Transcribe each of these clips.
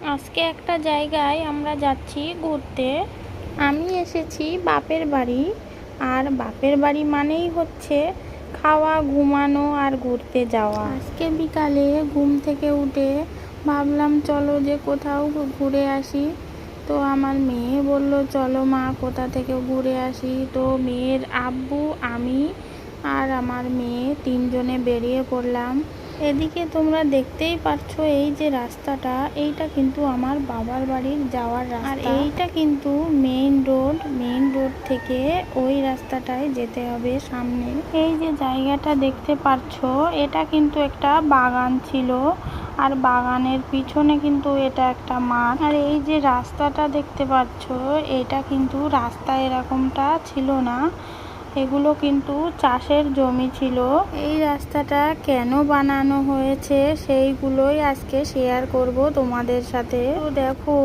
আজকে একটা জায়গায় আমরা যাচ্ছি ঘুরতে। আমি এসেছি বাপের বাড়ি, আর বাপের বাড়ি মানেই হচ্ছে খাওয়া, ঘুমানো আর ঘুরতে যাওয়া। আজকে বিকালে ঘুম থেকে উঠে ভাবলাম চলো যে কোথাও ঘুরে আসি। তো আমার মেয়ে বলল চলো মা কোথা থেকে ঘুরে আসি। তো মেয়ের আব্বু, আমি আর আমার মেয়ে তিনজনে বেরিয়ে পড়লাম। এদিকে তোমরা দেখতেই পারছো এই যে রাস্তাটা, এইটা কিন্তু আমার বাবার বাড়ির যাওয়ার রাস্তা। আর এইটা কিন্তু মেইন রোড থেকে ওই রাস্তাটায় যেতে হবে সামনে। এই যে জায়গাটা দেখতে পারছো, এটা কিন্তু একটা বাগান ছিল, আর বাগানের পিছনে কিন্তু এটা একটা মাঠ। আর এই যে রাস্তাটা দেখতে পাচ্ছো, এটা কিন্তু রাস্তা এরকমটা ছিল না, এগুলো কিন্তু চাষের জমি ছিল। এই রাস্তাটা কেন বানানো হয়েছে সেইগুলোই আজকে শেয়ার করব তোমাদের সাথে। তো দেখো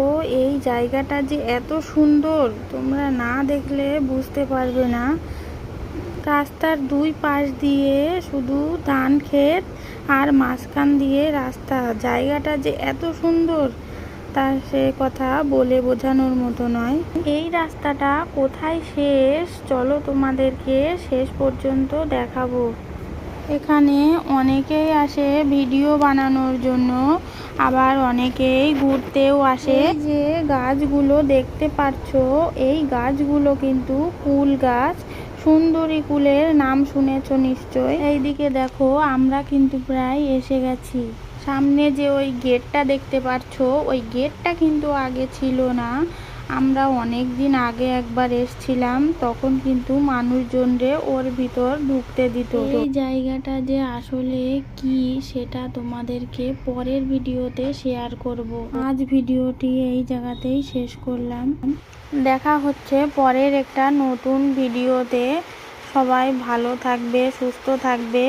এই জায়গাটা যে এত সুন্দর, তোমরা না দেখলে বুঝতে পারবে না। রাস্তার দুই পাশ দিয়ে শুধু ধান ক্ষেত, আর মাঝখান দিয়ে রাস্তা। জায়গাটা যে এত সুন্দর তার সে কথা বলে বোঝানোর মতো নয়। এই রাস্তাটা কোথায় শেষ চলো তোমাদেরকে শেষ পর্যন্ত দেখাবো। এখানে অনেকেই আসে ভিডিও বানানোর জন্য, আবার অনেকেই ঘুরতেও আসে। যে গাছগুলো দেখতে পাচ্ছো, এই গাছগুলো কিন্তু কুল গাছ। সুন্দরী কুলের নাম শুনেছো নিশ্চয়। এইদিকে দেখো আমরা কিন্তু প্রায় এসে গেছি। সামনে যে ওই গেটটা দেখতে পাচ্ছো, ওই গেটটা কিন্তু আগে ছিল না। আমরা অনেক দিন আগে একবার এসছিলাম, তখন কিন্তু মানুষজনরে ওর ভিতর ঢুকতে দিত। এই জায়গাটা যে আসলে কি সেটা তোমাদেরকে পরের ভিডিওতে শেয়ার করব। আজ ভিডিওটি এই জায়গাতেই শেষ করলাম। দেখা হচ্ছে পরের একটা নতুন ভিডিওতে। সবাই ভালো থাকবে, সুস্থ থাকবে,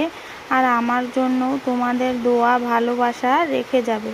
আর আমার জন্য তোমাদের দোয়া ভালোবাসা রেখে যাবে।